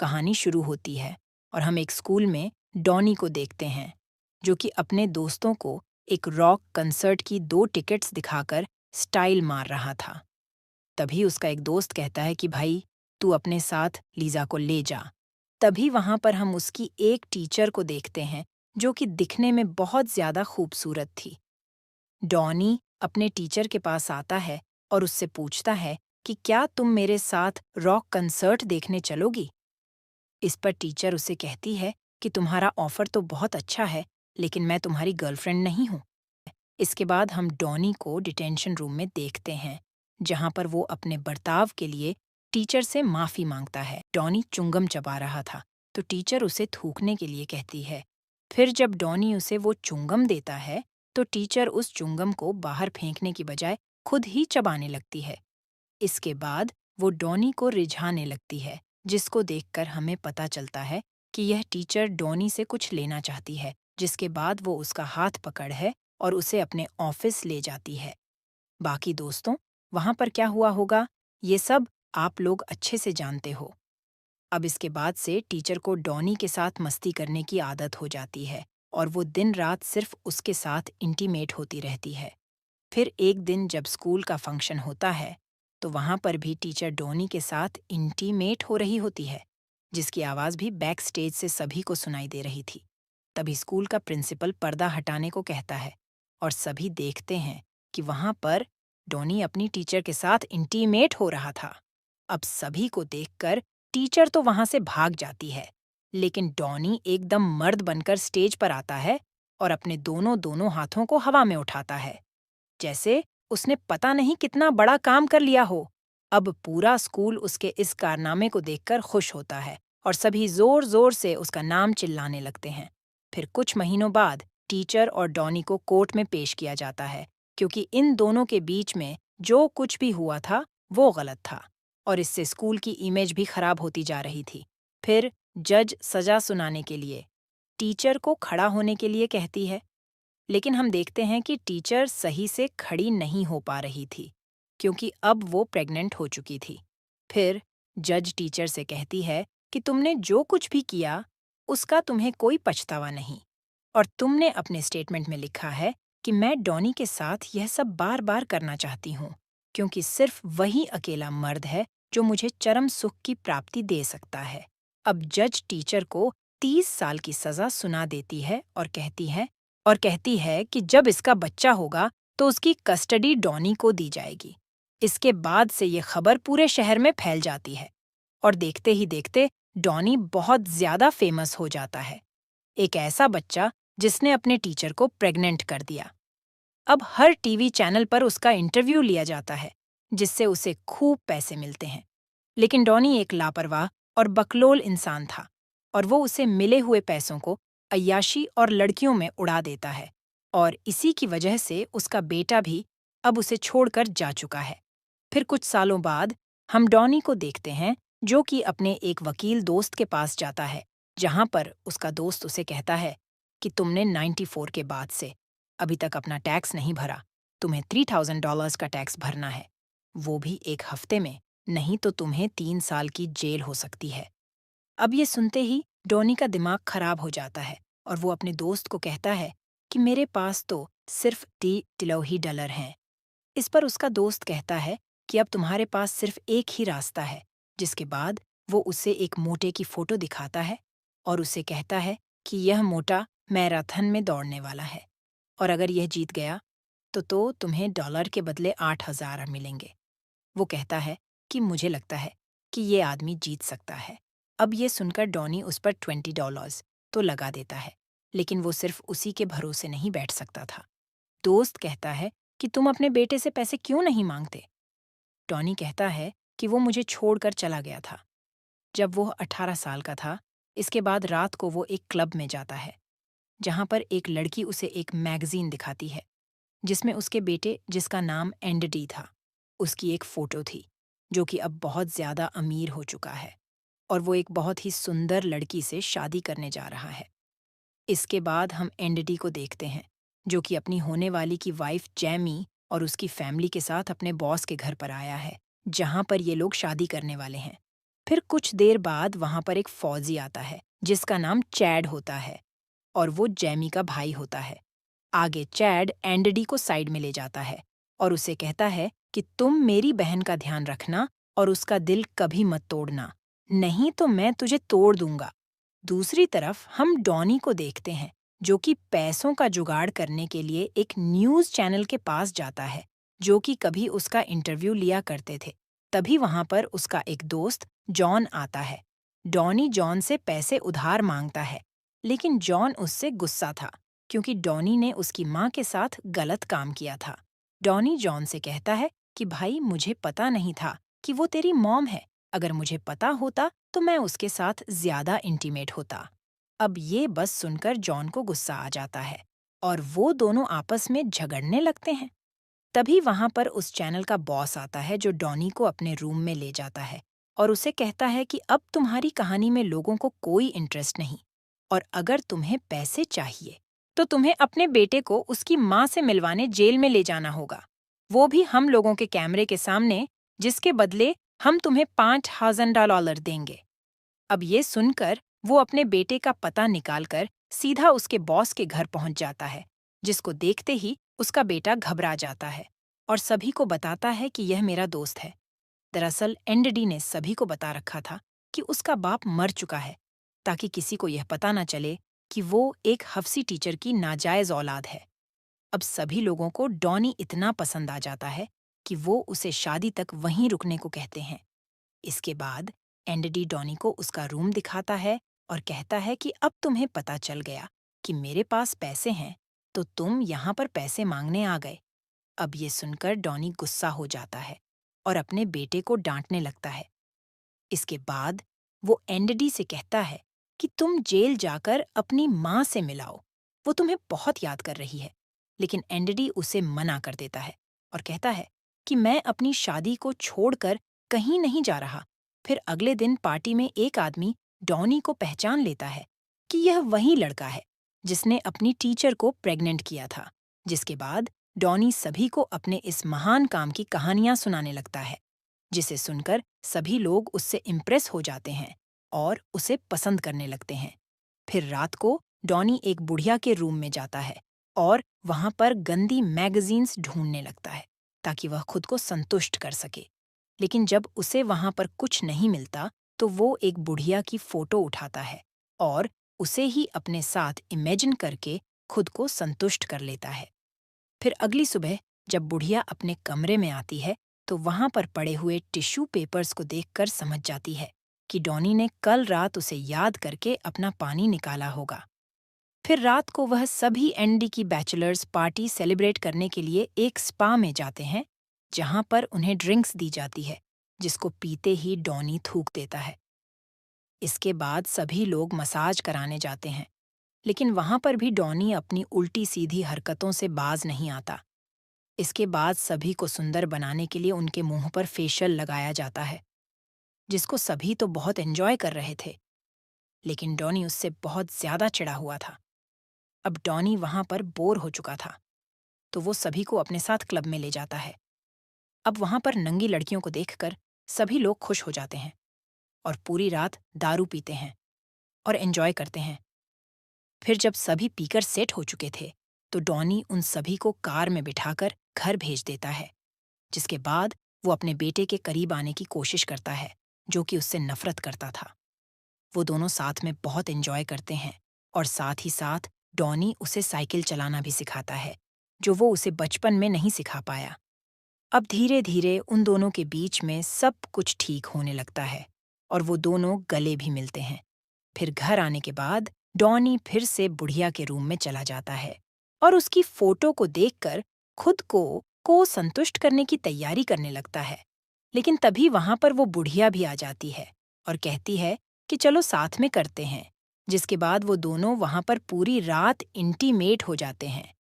कहानी शुरू होती है और हम एक स्कूल में डॉनी को देखते हैं, जो कि अपने दोस्तों को एक रॉक कंसर्ट की 2 टिकट्स दिखाकर स्टाइल मार रहा था। तभी उसका एक दोस्त कहता है कि भाई, तू अपने साथ लीज़ा को ले जा। तभी वहाँ पर हम उसकी एक टीचर को देखते हैं, जो कि दिखने में बहुत ज़्यादा खूबसूरत थी। डॉनी अपने टीचर के पास आता है और उससे पूछता है कि क्या तुम मेरे साथ रॉक कंसर्ट देखने चलोगी? इस पर टीचर उसे कहती है कि तुम्हारा ऑफर तो बहुत अच्छा है, लेकिन मैं तुम्हारी गर्लफ्रेंड नहीं हूँ। इसके बाद हम डॉनी को डिटेंशन रूम में देखते हैं, जहाँ पर वो अपने बर्ताव के लिए टीचर से माफ़ी मांगता है। डॉनी च्युइंगम चबा रहा था, तो टीचर उसे थूकने के लिए कहती है। फिर जब डॉनी उसे वो च्युइंगम देता है, तो टीचर उस च्युइंगम को बाहर फेंकने की बजाय खुद ही चबाने लगती है। इसके बाद वो डॉनी को रिझाने लगती है, जिसको देखकर हमें पता चलता है कि यह टीचर डॉनी से कुछ लेना चाहती है, जिसके बाद वो उसका हाथ पकड़ है और उसे अपने ऑफिस ले जाती है। बाकी दोस्तों, वहाँ पर क्या हुआ होगा, ये सब आप लोग अच्छे से जानते हो। अब इसके बाद से टीचर को डॉनी के साथ मस्ती करने की आदत हो जाती है और वो दिन रात सिर्फ उसके साथ इंटीमेट होती रहती है। फिर एक दिन जब स्कूल का फंक्शन होता है, तो वहाँ पर भी टीचर डॉनी के साथ इंटीमेट हो रही होती है, जिसकी आवाज़ भी बैक स्टेज से सभी को सुनाई दे रही थी। तभी स्कूल का प्रिंसिपल पर्दा हटाने को कहता है और सभी देखते हैं कि वहाँ पर डॉनी अपनी टीचर के साथ इंटीमेट हो रहा था। अब सभी को देखकर टीचर तो वहाँ से भाग जाती है, लेकिन डॉनी एकदम मर्द बनकर स्टेज पर आता है और अपने दोनों दोनों हाथों को हवा में उठाता है, जैसे उसने पता नहीं कितना बड़ा काम कर लिया हो। अब पूरा स्कूल उसके इस कारनामे को देखकर खुश होता है और सभी जोर जोर से उसका नाम चिल्लाने लगते हैं। फिर कुछ महीनों बाद टीचर और डॉनी को कोर्ट में पेश किया जाता है, क्योंकि इन दोनों के बीच में जो कुछ भी हुआ था वो गलत था और इससे स्कूल की इमेज भी खराब होती जा रही थी। फिर जज सजा सुनाने के लिए टीचर को खड़ा होने के लिए कहती है, लेकिन हम देखते हैं कि टीचर सही से खड़ी नहीं हो पा रही थी, क्योंकि अब वो प्रेग्नेंट हो चुकी थी। फिर जज टीचर से कहती है कि तुमने जो कुछ भी किया, उसका तुम्हें कोई पछतावा नहीं, और तुमने अपने स्टेटमेंट में लिखा है कि मैं डॉनी के साथ यह सब बार बार करना चाहती हूँ, क्योंकि सिर्फ वही अकेला मर्द है जो मुझे चरम सुख की प्राप्ति दे सकता है। अब जज टीचर को 30 साल की सजा सुना देती है और कहती है कि जब इसका बच्चा होगा तो उसकी कस्टडी डॉनी को दी जाएगी। इसके बाद से ये खबर पूरे शहर में फैल जाती है और देखते ही देखते डॉनी बहुत ज्यादा फेमस हो जाता है। एक ऐसा बच्चा जिसने अपने टीचर को प्रेग्नेंट कर दिया। अब हर टीवी चैनल पर उसका इंटरव्यू लिया जाता है, जिससे उसे खूब पैसे मिलते हैं। लेकिन डॉनी एक लापरवाह और बकलोल इंसान था और वो उसे मिले हुए पैसों को अय्याशी और लड़कियों में उड़ा देता है, और इसी की वजह से उसका बेटा भी अब उसे छोड़कर जा चुका है। फिर कुछ सालों बाद हम डॉनी को देखते हैं, जो कि अपने एक वकील दोस्त के पास जाता है, जहां पर उसका दोस्त उसे कहता है कि तुमने 94 के बाद से अभी तक अपना टैक्स नहीं भरा, तुम्हें $3000 का टैक्स भरना है, वो भी एक हफ्ते में, नहीं तो तुम्हें 3 साल की जेल हो सकती है। अब ये सुनते ही डॉनी का दिमाग खराब हो जाता है और वो अपने दोस्त को कहता है कि मेरे पास तो सिर्फ $10 हैं। इस पर उसका दोस्त कहता है कि अब तुम्हारे पास सिर्फ एक ही रास्ता है, जिसके बाद वो उसे एक मोटे की फोटो दिखाता है और उसे कहता है कि यह मोटा मैराथन में दौड़ने वाला है और अगर यह जीत गया तो तुम्हें डॉलर के बदले 8,000 मिलेंगे। वो कहता है कि मुझे लगता है कि ये आदमी जीत सकता है। अब ये सुनकर डॉनी उस पर $20 तो लगा देता है, लेकिन वो सिर्फ उसी के भरोसे नहीं बैठ सकता था। दोस्त कहता है कि तुम अपने बेटे से पैसे क्यों नहीं मांगते? टॉनी कहता है कि वो मुझे छोड़कर चला गया था जब वो 18 साल का था। इसके बाद रात को वो एक क्लब में जाता है, जहाँ पर एक लड़की उसे एक मैगजीन दिखाती है, जिसमें उसके बेटे, जिसका नाम एंडडी था, उसकी एक फ़ोटो थी, जो कि अब बहुत ज़्यादा अमीर हो चुका है और वो एक बहुत ही सुंदर लड़की से शादी करने जा रहा है। इसके बाद हम एंडडी को देखते हैं, जो कि अपनी होने वाली की वाइफ जैमी और उसकी फैमिली के साथ अपने बॉस के घर पर आया है, जहाँ पर ये लोग शादी करने वाले हैं। फिर कुछ देर बाद वहां पर एक फौजी आता है जिसका नाम चैड होता है और वो जैमी का भाई होता है। आगे चैड एंडडी को साइड में ले जाता है और उसे कहता है कि तुम मेरी बहन का ध्यान रखना और उसका दिल कभी मत तोड़ना, नहीं तो मैं तुझे तोड़ दूंगा। दूसरी तरफ हम डॉनी को देखते हैं जो कि पैसों का जुगाड़ करने के लिए एक न्यूज़ चैनल के पास जाता है जो कि कभी उसका इंटरव्यू लिया करते थे। तभी वहां पर उसका एक दोस्त जॉन आता है। डॉनी जॉन से पैसे उधार मांगता है, लेकिन जॉन उससे गुस्सा था क्योंकि डॉनी ने उसकी माँ के साथ गलत काम किया था। डॉनी जॉन से कहता है कि भाई मुझे पता नहीं था कि वो तेरी मॉम है, अगर मुझे पता होता तो मैं उसके साथ ज्यादा इंटीमेट होता। अब ये बस सुनकर जॉन को गुस्सा आ जाता है और वो दोनों आपस में झगड़ने लगते हैं। तभी वहां पर उस चैनल का बॉस आता है जो डॉनी को अपने रूम में ले जाता है और उसे कहता है कि अब तुम्हारी कहानी में लोगों को कोई इंटरेस्ट नहीं और अगर तुम्हें पैसे चाहिए तो तुम्हें अपने बेटे को उसकी माँ से मिलवाने जेल में ले जाना होगा, वो भी हम लोगों के कैमरे के सामने, जिसके बदले हम तुम्हें $5,000 देंगे। अब ये सुनकर वो अपने बेटे का पता निकालकर सीधा उसके बॉस के घर पहुंच जाता है, जिसको देखते ही उसका बेटा घबरा जाता है और सभी को बताता है कि यह मेरा दोस्त है। दरअसल एंडडी ने सभी को बता रखा था कि उसका बाप मर चुका है, ताकि किसी को यह पता न चले कि वो एक हफ्सी टीचर की नाजायज औलाद है। अब सभी लोगों को डॉनी इतना पसंद आ जाता है कि वो उसे शादी तक वहीं रुकने को कहते हैं। इसके बाद एंडडी डॉनी को उसका रूम दिखाता है और कहता है कि अब तुम्हें पता चल गया कि मेरे पास पैसे हैं, तो तुम यहाँ पर पैसे मांगने आ गए। अब ये सुनकर डॉनी गुस्सा हो जाता है और अपने बेटे को डांटने लगता है। इसके बाद वो एंडडी से कहता है कि तुम जेल जाकर अपनी माँ से मिलाओ, वो तुम्हें बहुत याद कर रही है। लेकिन एंडडी उसे मना कर देता है और कहता है कि मैं अपनी शादी को छोड़कर कहीं नहीं जा रहा। फिर अगले दिन पार्टी में एक आदमी डॉनी को पहचान लेता है कि यह वही लड़का है जिसने अपनी टीचर को प्रेग्नेंट किया था। जिसके बाद डॉनी सभी को अपने इस महान काम की कहानियां सुनाने लगता है, जिसे सुनकर सभी लोग उससे इम्प्रेस हो जाते हैं और उसे पसंद करने लगते हैं। फिर रात को डॉनी एक बुढ़िया के रूम में जाता है और वहां पर गंदी मैगजीन्स ढूंढने लगता है ताकि वह खुद को संतुष्ट कर सके। लेकिन जब उसे वहां पर कुछ नहीं मिलता तो वो एक बुढ़िया की फोटो उठाता है और उसे ही अपने साथ इमेजिन करके खुद को संतुष्ट कर लेता है। फिर अगली सुबह जब बुढ़िया अपने कमरे में आती है तो वहां पर पड़े हुए टिश्यू पेपर्स को देखकर समझ जाती है कि डॉनी ने कल रात उसे याद करके अपना पानी निकाला होगा। फिर रात को वह सभी एनडी की बैचलर्स पार्टी सेलिब्रेट करने के लिए एक स्पा में जाते हैं, जहां पर उन्हें ड्रिंक्स दी जाती है, जिसको पीते ही डॉनी थूक देता है। इसके बाद सभी लोग मसाज कराने जाते हैं, लेकिन वहां पर भी डॉनी अपनी उल्टी सीधी हरकतों से बाज नहीं आता। इसके बाद सभी को सुंदर बनाने के लिए उनके मुंह पर फेशियल लगाया जाता है, जिसको सभी तो बहुत एंजॉय कर रहे थे, लेकिन डॉनी उससे बहुत ज्यादा चिढ़ा हुआ था। अब डॉनी वहां पर बोर हो चुका था, तो वो सभी को अपने साथ क्लब में ले जाता है। अब वहां पर नंगी लड़कियों को देखकर सभी लोग खुश हो जाते हैं और पूरी रात दारू पीते हैं और एंजॉय करते हैं। फिर जब सभी पीकर सेट हो चुके थे, तो डॉनी उन सभी को कार में बिठाकर घर भेज देता है, जिसके बाद वो अपने बेटे के करीब आने की कोशिश करता है, जो कि उससे नफरत करता था। वो दोनों साथ में बहुत एंजॉय करते हैं और साथ ही साथ डॉनी उसे साइकिल चलाना भी सिखाता है, जो वो उसे बचपन में नहीं सिखा पाया। अब धीरे धीरे उन दोनों के बीच में सब कुछ ठीक होने लगता है और वो दोनों गले भी मिलते हैं। फिर घर आने के बाद डॉनी फिर से बुढ़िया के रूम में चला जाता है और उसकी फोटो को देखकर खुद को संतुष्ट करने की तैयारी करने लगता है। लेकिन तभी वहां पर वो बुढ़िया भी आ जाती है और कहती है कि चलो साथ में करते हैं, जिसके बाद वो दोनों वहां पर पूरी रात इंटीमेट हो जाते हैं।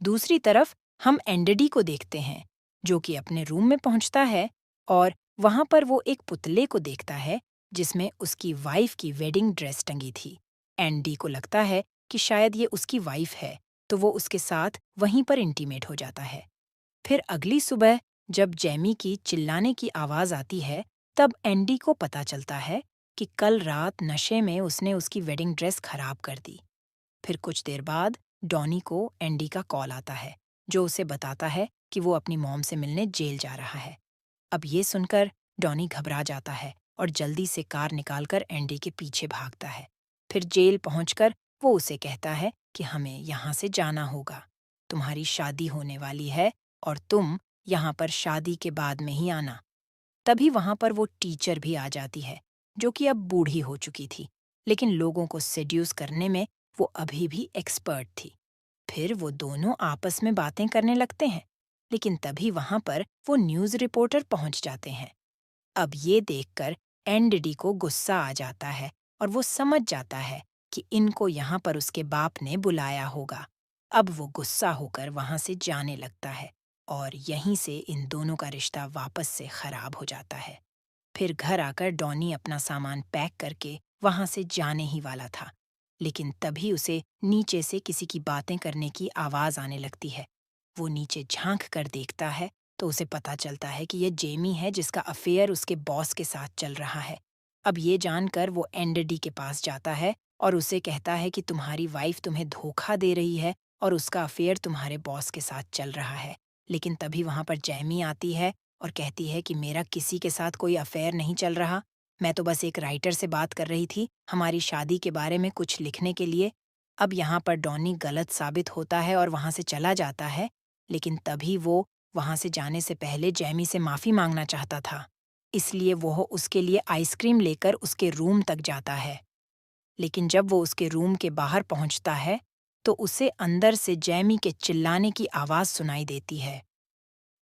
दूसरी तरफ हम एंडडी को देखते हैं, जो कि अपने रूम में पहुंचता है और वहां पर वो एक पुतले को देखता है जिसमें उसकी वाइफ की वेडिंग ड्रेस टंगी थी। एंडी को लगता है कि शायद ये उसकी वाइफ है, तो वो उसके साथ वहीं पर इंटीमेट हो जाता है। फिर अगली सुबह जब जैमी की चिल्लाने की आवाज आती है, तब एंडी को पता चलता है कि कल रात नशे में उसने उसकी वेडिंग ड्रेस खराब कर दी। फिर कुछ देर बाद डॉनी को एंडी का कॉल आता है, जो उसे बताता है कि वो अपनी मॉम से मिलने जेल जा रहा है। अब ये सुनकर डॉनी घबरा जाता है और जल्दी से कार निकालकर एंडी के पीछे भागता है। फिर जेल पहुंचकर वो उसे कहता है कि हमें यहाँ से जाना होगा। तुम्हारी शादी होने वाली है और तुम यहाँ पर शादी के बाद में ही आना। तभी वहां पर वो टीचर भी आ जाती है, जो कि अब बूढ़ी हो चुकी थी, लेकिन लोगों को सेड्यूस करने में वो अभी भी एक्सपर्ट थी। फिर वो दोनों आपस में बातें करने लगते हैं, लेकिन तभी वहां पर वो न्यूज़ रिपोर्टर पहुंच जाते हैं। अब ये देखकर एनडीडी को गुस्सा आ जाता है और वो समझ जाता है कि इनको यहाँ पर उसके बाप ने बुलाया होगा। अब वो गुस्सा होकर वहां से जाने लगता है और यहीं से इन दोनों का रिश्ता वापस से खराब हो जाता है। फिर घर आकर डॉनी अपना सामान पैक करके वहां से जाने ही वाला था, लेकिन तभी उसे नीचे से किसी की बातें करने की आवाज आने लगती है। वो नीचे झांक कर देखता है तो उसे पता चलता है कि यह जेमी है, जिसका अफेयर उसके बॉस के साथ चल रहा है। अब ये जानकर वो एंडरडी के पास जाता है और उसे कहता है कि तुम्हारी वाइफ तुम्हें धोखा दे रही है और उसका अफेयर तुम्हारे बॉस के साथ चल रहा है। लेकिन तभी वहां पर जैमी आती है और कहती है कि मेरा किसी के साथ कोई अफेयर नहीं चल रहा। मैं तो बस एक राइटर से बात कर रही थी हमारी शादी के बारे में कुछ लिखने के लिए। अब यहाँ पर डॉनी गलत साबित होता है और वहां से चला जाता है, लेकिन तभी वो वहां से जाने से पहले जैमी से माफी मांगना चाहता था। इसलिए वो उसके लिए आइसक्रीम लेकर उसके रूम तक जाता है। लेकिन जब वो उसके रूम के बाहर पहुंचता है तो उसे अंदर से जैमी के चिल्लाने की आवाज सुनाई देती है।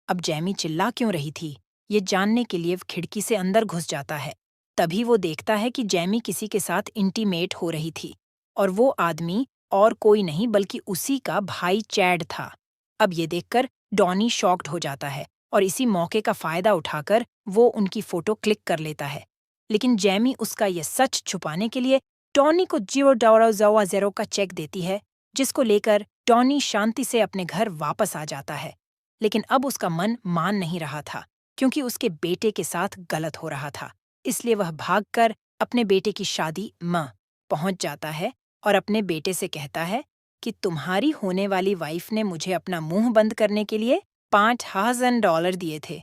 अब जैमी चिल्ला क्यों रही थी, ये जानने के लिए खिड़की से अंदर घुस जाता है। तभी वो देखता है कि जैमी किसी के साथ इंटीमेट हो रही थी और वो आदमी और कोई नहीं बल्कि उसी का भाई चैड था। अब ये देखकर डॉनी शॉक्ड हो जाता है और इसी मौके का फायदा उठाकर वो उनकी फोटो क्लिक कर लेता है। लेकिन जैमी उसका ये सच छुपाने के लिए डॉनी को $0 का चेक देती है, जिसको लेकर डॉनी शांति से अपने घर वापस आ जाता है। लेकिन अब उसका मन मान नहीं रहा था, क्योंकि उसके बेटे के साथ गलत हो रहा था। इसलिए वह भागकर अपने बेटे की शादी में पहुंच जाता है और अपने बेटे से कहता है कि तुम्हारी होने वाली वाइफ ने मुझे अपना मुंह बंद करने के लिए $5,000 दिए थे,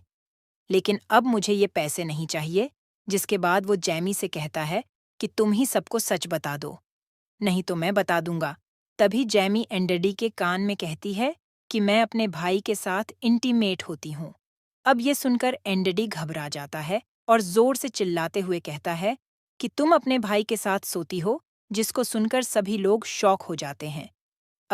लेकिन अब मुझे ये पैसे नहीं चाहिए। जिसके बाद वो जैमी से कहता है कि तुम ही सबको सच बता दो, नहीं तो मैं बता दूंगा। तभी जैमी एंडरडी के कान में कहती है कि मैं अपने भाई के साथ इंटीमेट होती हूँ। अब ये सुनकर एंडरडी घबरा जाता है और जोर से चिल्लाते हुए कहता है कि तुम अपने भाई के साथ सोती हो, जिसको सुनकर सभी लोग शॉक हो जाते हैं।